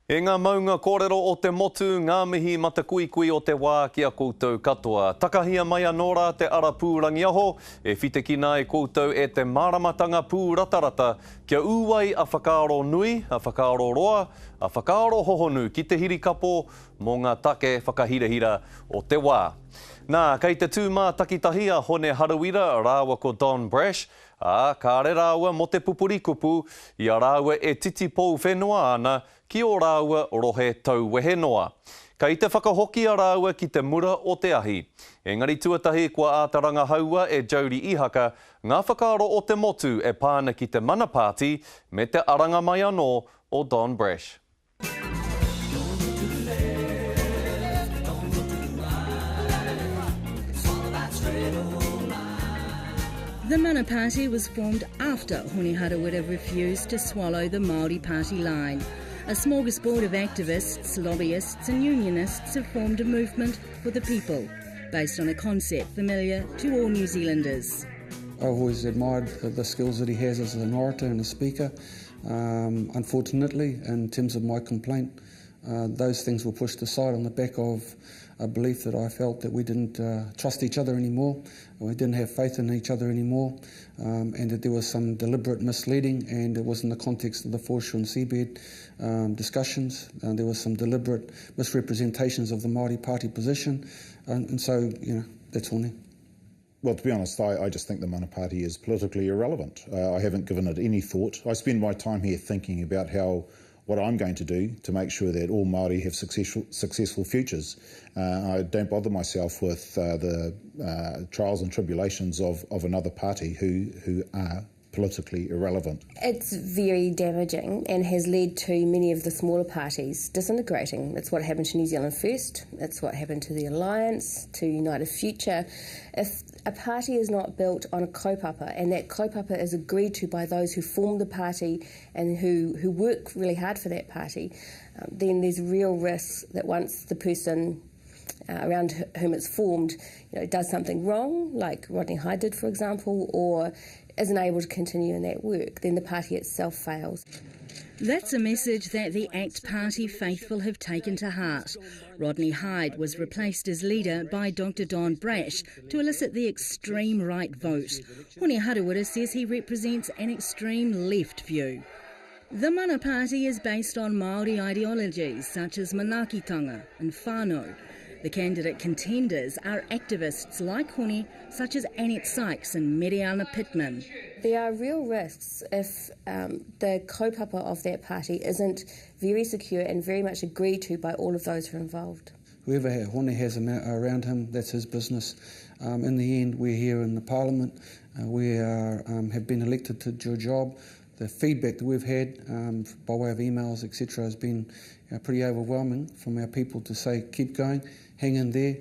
E ngā maunga kōrero o te motu, ngā mihi mata kui o te wā ki a koutou katoa. Takahia mai anō rā te ara pūrangi aho, e white ki nā e koutou e te māramatanga pūratarata, kia ūwai a whakaaro nui, a whakaaro roa, a whakaaro hohonu ki te hirikapo mō ngā take whakahirahira o te wā. Nā, kei te tūmā takitahi a hone harawira, rāua ko Don Brash, ka re rāua mo te pupurikupu, ia rāua e titi pou whenua ana, ki o rāua rohe tau wehe noa. Ka i te whakahoki a rāua ki te mura o te ahi. Engari tuatahi kua ātaranga haua e Jody Ihaka, ngā whakaaro o te motu e pāna ki te mana pāti me te aranga mai anō o Don Brash. The Mana Party was formed after Hone Harawira refused to swallow the Māori party line. A smorgasbord of activists, lobbyists and unionists have formed a movement for the people, based on a concept familiar to all New Zealanders. I've always admired the skills that he has as an orator and a speaker. Unfortunately, in terms of my complaint, those things were pushed aside on the back of a belief that I felt that we didn't trust each other anymore, we didn't have faith in each other anymore, and that there was some deliberate misleading, and it was in the context of the foreshore and seabed discussions. There was some deliberate misrepresentations of the Māori party position, and so, you know, that's all now. Well, to be honest, I just think the Mana Party is politically irrelevant. I haven't given it any thought. I spend my time here thinking about what I'm going to do to make sure that all Māori have successful futures. I don't bother myself with the trials and tribulations of another party who are politically irrelevant. It's very damaging and has led to many of the smaller parties disintegrating. That's what happened to New Zealand First, that's what happened to the Alliance, to United Future. If a party is not built on a kaupapa, and that kaupapa is agreed to by those who form the party and who work really hard for that party, then there's real risk that once the person around whom it's formed, does something wrong, like Rodney Hyde did, for example, or isn't able to continue in that work, then the party itself fails. That's a message that the ACT Party faithful have taken to heart. Rodney Hyde was replaced as leader by Dr Don Brash to elicit the extreme right vote. Hone Harawira says he represents an extreme left view. The Mana Party is based on Māori ideologies such as manaakitanga and whānau. The candidate contenders are activists like Hone, such as Annette Sykes and Mariana Pittman. There are real risks if the kaupapa of that party isn't very secure and very much agreed to by all of those who are involved. Whoever Hone has around him, that's his business. In the end, we're here in the Parliament. We have been elected to do a job. The feedback that we've had by way of emails, etc., has been pretty overwhelming from our people to say, keep going, hang in there,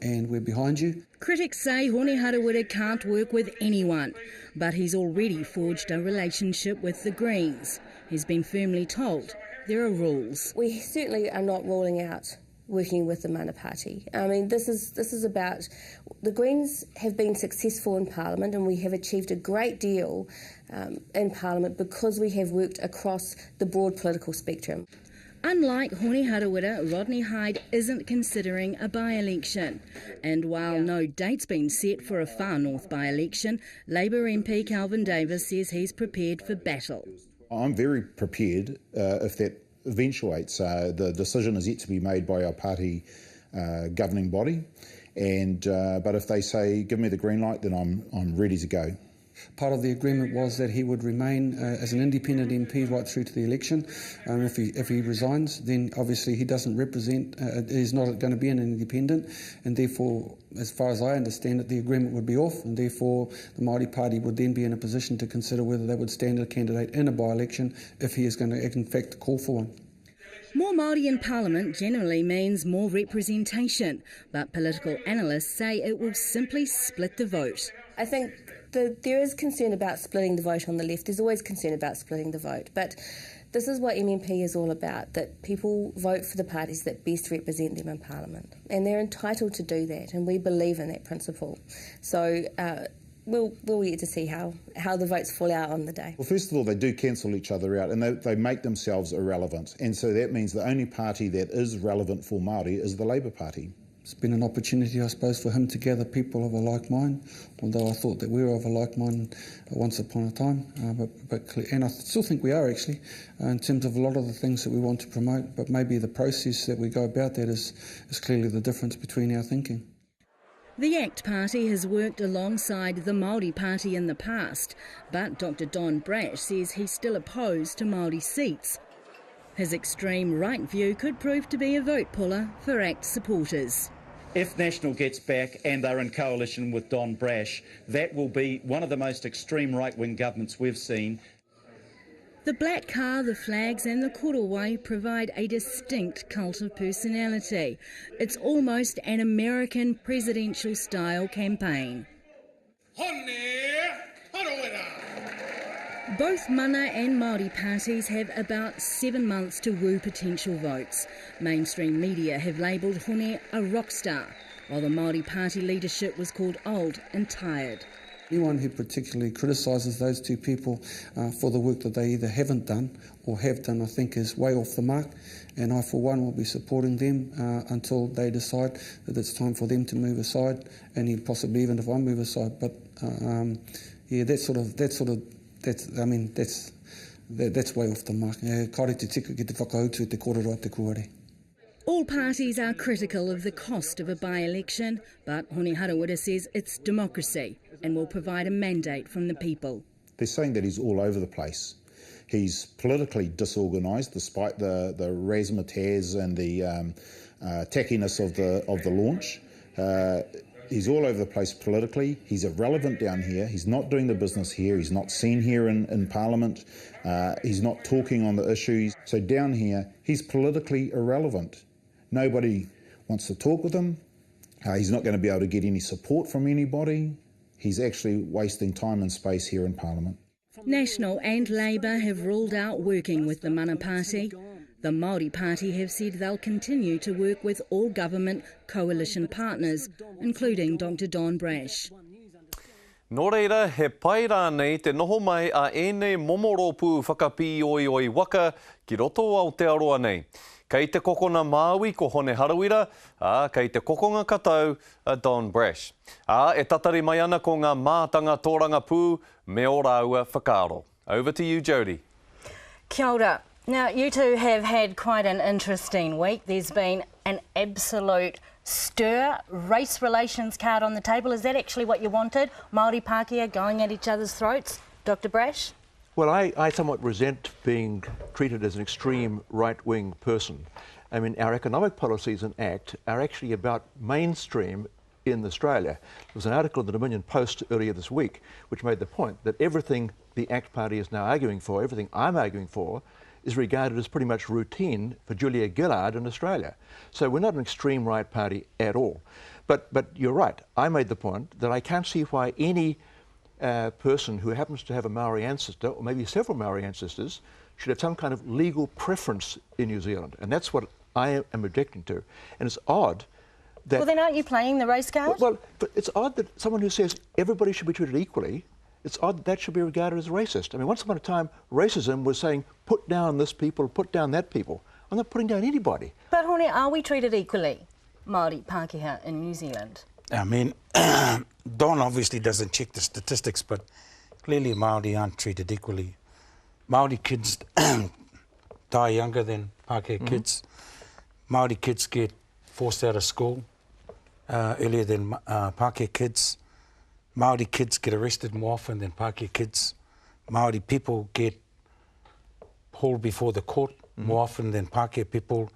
and we're behind you. Critics say Hone Harawira can't work with anyone, but he's already forged a relationship with the Greens. He's been firmly told there are rules. We certainly are not ruling out working with the Mana Party. I mean, this is about, the Greens have been successful in Parliament and we have achieved a great deal in Parliament because we have worked across the broad political spectrum. Unlike Hone Harawira, Rodney Hyde isn't considering a by-election. And while no date's been set for a Far North by-election, Labour MP Calvin Davis says he's prepared for battle. I'm very prepared if that eventuates. The decision is yet to be made by our party governing body, but if they say give me the green light, then I'm ready to go. Part of the agreement was that he would remain as an independent MP right through to the election. If he resigns, then obviously he doesn't represent, he's not going to be an independent, and therefore, as far as I understand it, the agreement would be off, and therefore the Māori Party would then be in a position to consider whether they would stand a candidate in a by-election if he is going to, in fact, call for one. More Māori in Parliament generally means more representation, but political analysts say it will simply split the vote. I think there is concern about splitting the vote on the left. There's always concern about splitting the vote. But this is what MMP is all about, that people vote for the parties that best represent them in Parliament. And they're entitled to do that, and we believe in that principle. So we'll yet to see how the votes fall out on the day. Well, first of all, they do cancel each other out and they make themselves irrelevant. And so that means the only party that is relevant for Māori is the Labour Party. It's been an opportunity, I suppose, for him to gather people of a like mind, although I thought that we were of a like mind once upon a time. And I still think we are, actually, in terms of a lot of the things that we want to promote, but maybe the process that we go about that is clearly the difference between our thinking. The ACT Party has worked alongside the Māori Party in the past, but Dr Don Brash says he's still opposed to Māori seats. His extreme right view could prove to be a vote puller for ACT supporters. If National gets back and they're in coalition with Don Brash, that will be one of the most extreme right-wing governments we've seen. The black car, the flags and the korowai provide a distinct cult of personality. It's almost an American presidential-style campaign. Both mana and Māori parties have about 7 months to woo potential votes. Mainstream media have labelled Hone a rock star, while the Māori party leadership was called old and tired. Anyone who particularly criticises those two people for the work that they either haven't done or have done, I think, is way off the mark. And I, for one, will be supporting them until they decide that it's time for them to move aside, and possibly even if I move aside. But yeah, that's way off the mark. Kaore te tika ki te whakautu te korero te kuare. All parties are critical of the cost of a by-election, but Hone Harawira says it's democracy and will provide a mandate from the people. They're saying that he's all over the place. He's politically disorganised, despite the razzmatazz and the tackiness of the launch. He's all over the place politically. He's irrelevant down here. He's not doing the business here. He's not seen here in Parliament. He's not talking on the issues. So down here, he's politically irrelevant. Nobody wants to talk with him. He's not going to be able to get any support from anybody. He's actually wasting time and space here in Parliament. National and Labour have ruled out working with the Mana Party. The Māori Party have said they'll continue to work with all government coalition partners, including Dr Don Brash. Nō reira, he pai rānei te noho mai a ēnei momoropu whakapī oi waka ki roto au te aroa nei. Kei te kokona Māui ko Hone Harawira, kei te kokonga katau a Don Brash. E tatari mai ana ko ngā mātanga tōranga pū me ora aua whakaaro. Over to you, Jodie. Kia ora. Now, you two have had quite an interesting week. There's been an absolute stir, race relations card on the table. Is that actually what you wanted? Māori Pākehā going at each other's throats? Dr Brash? Well, I somewhat resent being treated as an extreme right-wing person. I mean, our economic policies and ACT are actually about mainstream in Australia. There was an article in the Dominion Post earlier this week which made the point that everything the ACT Party is now arguing for, everything I'm arguing for, is regarded as pretty much routine for Julia Gillard in Australia. So we're not an extreme right party at all. But you're right, I made the point that I can't see why any person who happens to have a Maori ancestor, or maybe several Maori ancestors, should have some kind of legal preference in New Zealand. And that's what I am objecting to. And it's odd that... Well, then aren't you playing the race card? Well, but it's odd that someone who says everybody should be treated equally, it's odd that should be regarded as racist. I mean, once upon a time, racism was saying, put down this people, put down that people. I'm not putting down anybody. But, Hone, are we treated equally, Māori Pākehā in New Zealand? I mean, Don obviously doesn't check the statistics, but clearly Māori aren't treated equally. Māori kids die younger than Pākehā kids. Māori kids get forced out of school earlier than Pākehā kids. Māori kids get arrested more often than Pākehā kids. Māori people get hauled before the court more often than Pākehā people.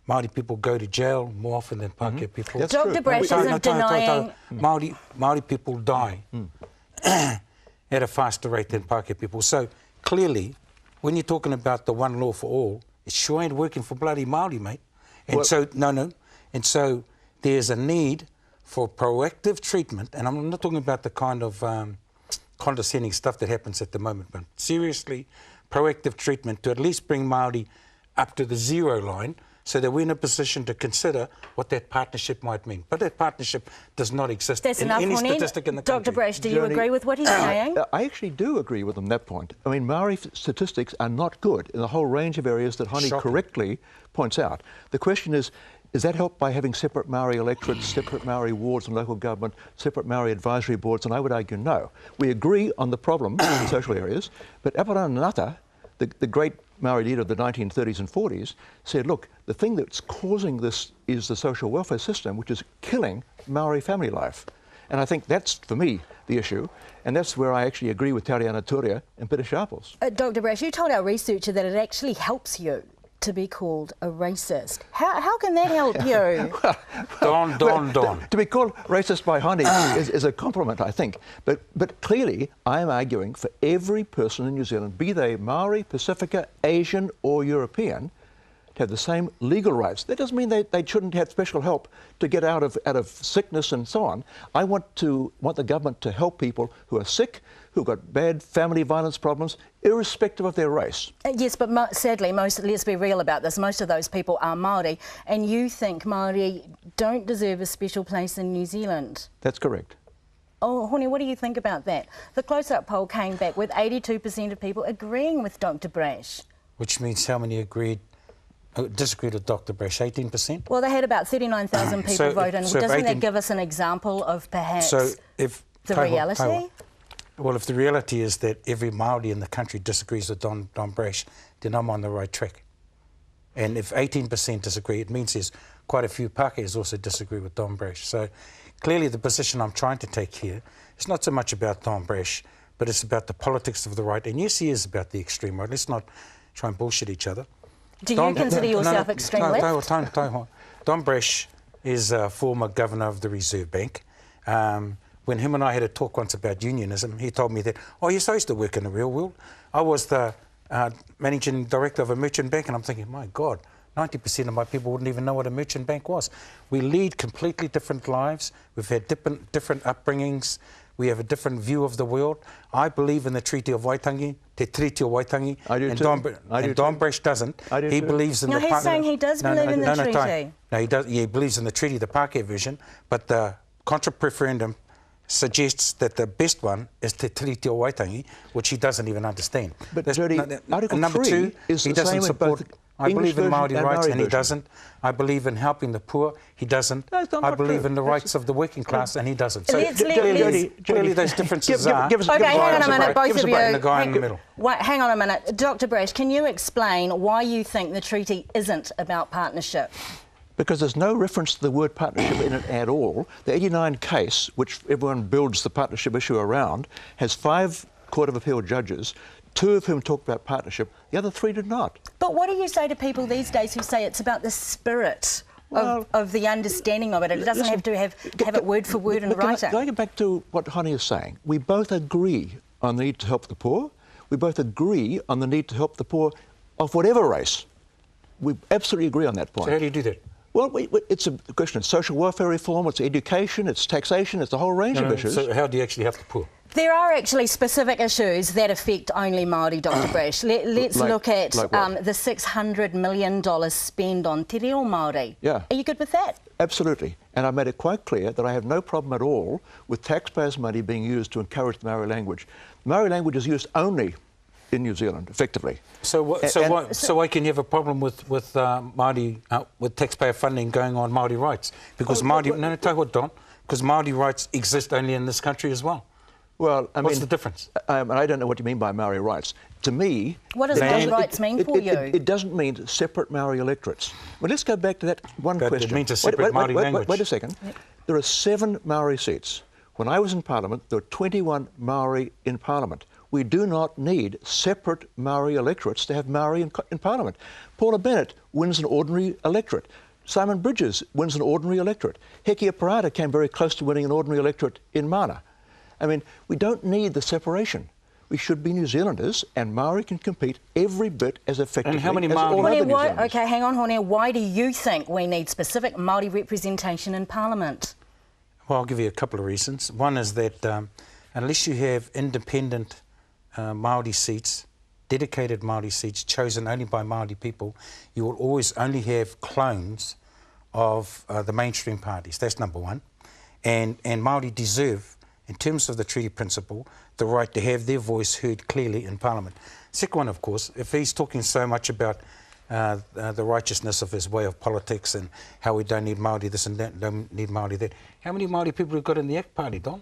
Māori people go to jail more often than Pākehā people. That's Dr. true. Brash isn't denying... Māori people die at a faster rate than Pākehā people. So clearly, when you're talking about the one law for all, it sure ain't working for bloody Māori, mate. And And so there's a need for proactive treatment, and I'm not talking about the kind of condescending stuff that happens at the moment, but seriously, proactive treatment to at least bring Māori up to the zero line so that we're in a position to consider what that partnership might mean. But that partnership does not exist in any statistic in the country. Dr. Brash, do you agree with what he's saying? I actually do agree with him on that point. I mean, Maori statistics are not good in a whole range of areas that Honi correctly points out. The question is that helped by having separate Maori electorates, separate Maori wards in local government, separate Maori advisory boards? And I would argue no. We agree on the problem in social areas, but Aparanganata, the great Maori leader of the 1930s and 40s, said, look, the thing that's causing this is the social welfare system, which is killing Maori family life. And I think that's, for me, the issue. And that's where I actually agree with Tariana Turia and Peter Sharples. Dr. Brash, you told our researcher that it actually helps you to be called a racist. How can that help you? Don. To be called racist by Honi is a compliment, I think. But clearly, I am arguing for every person in New Zealand, be they Maori, Pacifica, Asian or European, to have the same legal rights. That doesn't mean they shouldn't have special help to get out of sickness and so on. I want the government to help people who are sick, who've got bad family violence problems, irrespective of their race. Yes, but sadly, let's be real about this, most of those people are Māori, and you think Māori don't deserve a special place in New Zealand. That's correct. Oh, Honi, what do you think about that? The close-up poll came back with 82% of people agreeing with Dr. Brash. Which means how many disagreed with Dr. Brash? 18%? Well, they had about 39,000 people vote, and doesn't that give us an example of perhaps the reality? Well, if the reality is that every Māori in the country disagrees with Don Brash, then I'm on the right track. And if 18% disagree, it means there's quite a few Pākehās also disagree with Don Brash. So clearly the position I'm trying to take here is not so much about Don Brash, but it's about the politics of the right. And yes, he is about the extreme right. Let's not try and bullshit each other. Do you consider yourself extreme left? Don Brash is a former governor of the Reserve Bank. When him and I had a talk once about unionism, he told me that, oh, yes, I used to work in the real world. I was the managing director of a merchant bank, and I'm thinking, my God, 90% of my people wouldn't even know what a merchant bank was. We lead completely different lives. We've had different upbringings. We have a different view of the world. I believe in the Treaty of Waitangi, Te Treaty of Waitangi. I do too. Don Brash doesn't. He believes in the... No, he's saying he does believe in the treaty. No, he does. He believes in the treaty, the Pākehā version, but the contra-referendum suggests that the best one is Te Treaty of Waitangi, which he doesn't even understand. But Jody, Article number 3 two, is he the doesn't same support... I believe in Māori rights, and he doesn't. I believe in helping the poor, he doesn't. No, I believe in the rights of the working class, and he doesn't. So Clearly those differences are... Okay, hang on a minute, both of you. And the guy in the middle. Hang on a minute. Dr. Brash, can you explain why you think the treaty isn't about partnership? Because there's no reference to the word partnership in it at all. The 89 case, which everyone builds the partnership issue around, has 5 Court of Appeal judges, 2 of whom talk about partnership, the other 3 did not. But what do you say to people these days who say it's about the spirit of the understanding of it? It doesn't have to have it word for word in writing. Can I get back to what Honi is saying? We both agree on the need to help the poor. We both agree on the need to help the poor of whatever race. We absolutely agree on that point. So how do you do that? Well, it's a question of social welfare reform, it's education, it's taxation, it's a whole range of issues. So how do you actually help the poor? There are actually specific issues that affect only Māori, Dr. Brash. Let's look at the $600 million spend on te reo Māori. Yeah. Are you good with that? Absolutely. And I made it quite clear that I have no problem at all with taxpayers' money being used to encourage the Maori language. The Maori language is used only in New Zealand, effectively. So why can you have a problem with Māori, with taxpayer funding going on Māori rights? Because tell you what, Don, because Māori rights exist only in this country as well. Well, I mean... What's the difference? I don't know what you mean by Maori rights. To me... What does Maori rights mean for you? It doesn't mean separate Maori electorates. Well, let's go back to that one question. It means a separate Maori language. Wait a second. Yep. There are 7 Maori seats. When I was in Parliament, there were 21 Maori in Parliament. We do not need separate Maori electorates to have Maori in Parliament. Paula Bennett wins an ordinary electorate. Simon Bridges wins an ordinary electorate. Hekia Parata came very close to winning an ordinary electorate in Mana. I mean, we don't need the separation. We should be New Zealanders, and Maori can compete every bit as effectively as all other New Zealanders. Okay, hang on, Honi. Why do you think we need specific Māori representation in Parliament? Well, I'll give you a couple of reasons. One is that unless you have independent Māori seats dedicated Māori seats chosen only by Māori people, you will always only have clones of the mainstream parties. That's number one. And Māori deserve, in terms of the treaty principle, the right to have their voice heard clearly in Parliament. Second one, of course, if he's talking so much about the righteousness of his way of politics and how we don't need Māori this and that, don't need Māori that, how many Māori people have got in the ACT Party, Don?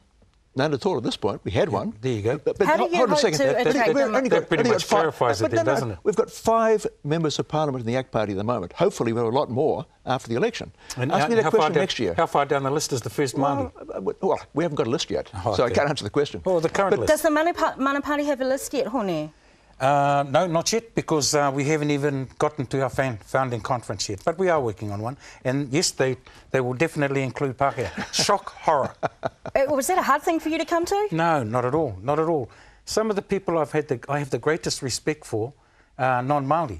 None at all at this point. We had one. There you go. But how do you hold on a hope second. to attract them? That pretty much clarifies it then, doesn't it? We've got 5 members of Parliament in the ACT Party at the moment. Hopefully we'll have a lot more after the election. And ask me that question next year. How far down the list is the first Māori? Well, we haven't got a list yet, so I can't answer the question. Oh, the current list. Does the Mana Party have a list yet, Hone? No, not yet, because we haven't even gotten to our founding conference yet. But we are working on one. And yes, they will definitely include Pākehā. Shock, horror. Was that a hard thing for you to come to? No, not at all. Not at all. Some of the people I have the greatest respect for are non-Māori.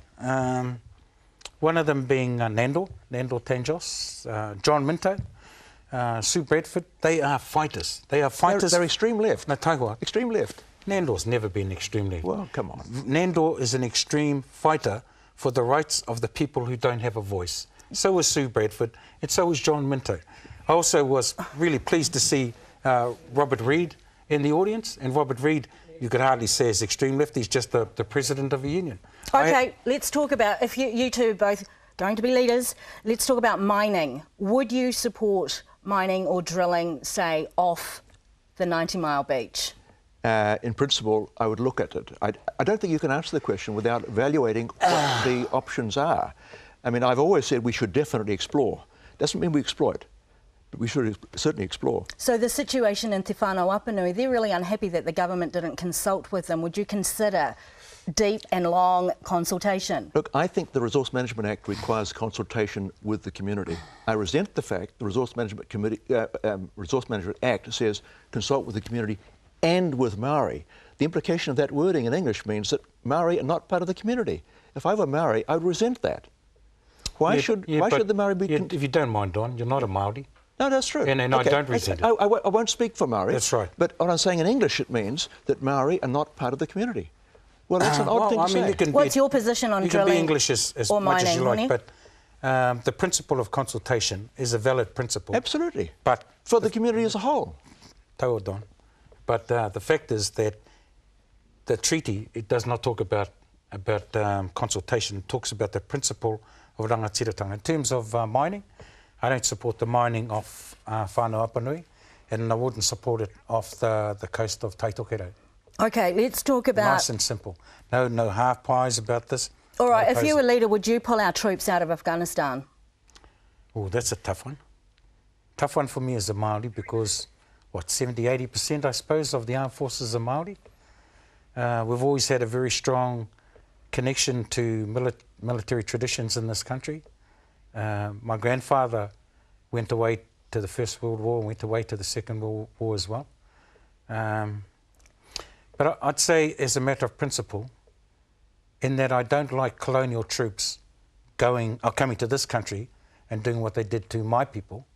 One of them being Nando Tanjos, John Minto, Sue Bradford. They are fighters. They are fighters. They're extreme left. No, taihua. Extreme left. Nando's never been extreme left. Well, come on. Nando is an extreme fighter for the rights of the people who don't have a voice. So was Sue Bradford, and so was John Minto. I also was really pleased to see Robert Reid in the audience, and Robert Reid, you could hardly say is extreme left, he's just the president of a union. OK, let's talk about, if you two both going to be leaders, let's talk about mining. Would you support mining or drilling, say, off the 90-mile beach? In principle, I would look at it. I don't think you can answer the question without evaluating what the options are. I mean, I've always said we should definitely explore. Doesn't mean we exploit, but we should certainly explore. So the situation in Te Whānau Apanui, they're really unhappy that the government didn't consult with them. Would you consider deep and long consultation? Look, I think the Resource Management Act requires consultation with the community. I resent the fact the Resource Management Act says consult with the community and with Maori. The implication of that wording in English means that Maori are not part of the community. If I were Maori, I would resent that. Why should the Maori be... If you don't mind, Don, you're not a Maori. No, that's true. And okay. I don't resent it. I won't speak for Maori. That's right. But what I'm saying in English, it means that Maori are not part of the community. Well, that's an odd thing to say. What's your position on drilling? You can be English as or much mining, as you like, honey? but the principle of consultation is a valid principle. Absolutely. But for the community as a whole. Taua, Don. But the fact is that the treaty, it does not talk about consultation. It talks about the principle of rangatiratanga. In terms of mining, I don't support the mining off Whānau Apanui, and I wouldn't support it off the coast of Taitokero. OK, let's talk about... Nice and simple. No half pies about this. All right, if you were leader, would you pull our troops out of Afghanistan? Oh, that's a tough one. Tough one for me as a Māori because... 70-80%, I suppose, of the armed forces are Māori. We've always had a very strong connection to military traditions in this country. My grandfather went away to the First World War and went away to the Second World War as well. But I'd say, as a matter of principle, in that I don't like colonial troops coming to this country and doing what they did to my people.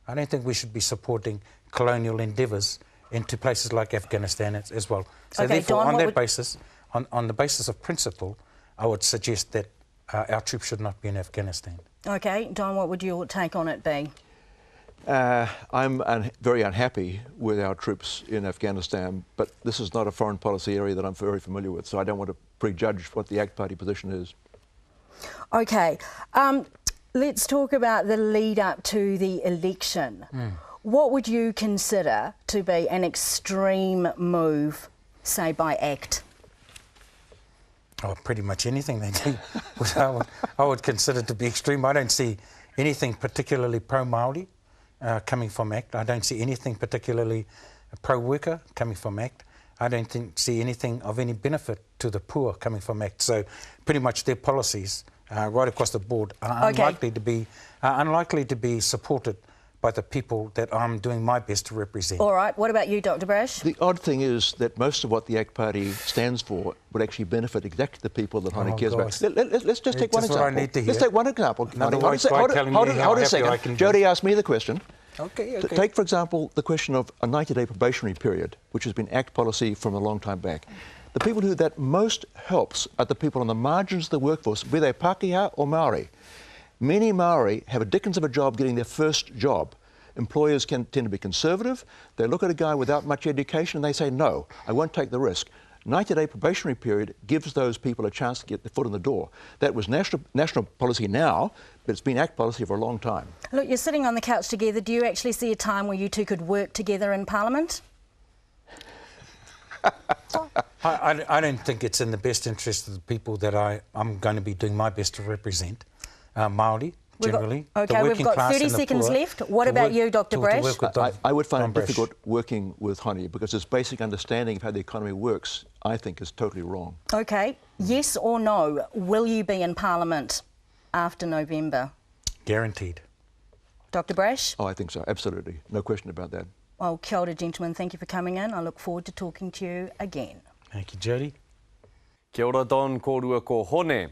I don't think we should be supporting colonial endeavours into places like Afghanistan as well. So okay, therefore, Don, on that basis, on the basis of principle, I would suggest that our troops should not be in Afghanistan. OK. Don, what would your take on it be? I'm very unhappy with our troops in Afghanistan, but this is not a foreign policy area that I'm very familiar with, so I don't want to prejudge what the ACT Party position is. OK. Let's talk about the lead up to the election. What would you consider to be an extreme move, say, by ACT? Oh, pretty much anything they do. I would consider to be extreme. I don't see anything particularly pro-Māori coming from ACT. I don't see anything particularly pro-worker coming from ACT. I don't see anything of any benefit to the poor coming from ACT. So pretty much their policies right across the board are unlikely to be supported by the people that I'm doing my best to represent. All right. What about you, Dr. Brash? The odd thing is that most of what the ACT Party stands for would actually benefit exactly the people that Hone cares about. Let's just take one example. Let's take one example. Hold a second. Jody asked me the question. Okay. Take, for example, the question of a 90-day probationary period, which has been ACT policy from a long time back. The people who that most helps are the people on the margins of the workforce, whether they're Pākehā or Māori. Many Māori have a dickens of a job getting their first job. Employers can tend to be conservative. They look at a guy without much education and they say, no, I won't take the risk. 90-day probationary period gives those people a chance to get their foot in the door. That was national policy now, but it's been ACT policy for a long time. Look, you're sitting on the couch together. Do you actually see a time where you two could work together in Parliament? I don't think it's in the best interest of the people that I'm going to be doing my best to represent, Māori. Generally, we've got 30 seconds left. What about you, Dr. Brash? I would find it difficult working with Honey because his basic understanding of how the economy works, I think, is totally wrong. OK, yes or no, will you be in Parliament after November? Guaranteed. Dr. Brash? Oh, I think so, absolutely. No question about that. Well, kia ora, gentlemen. Thank you for coming in. I look forward to talking to you again. Thank you, Jodie. Kia ora, Don, kōrua ko Hone.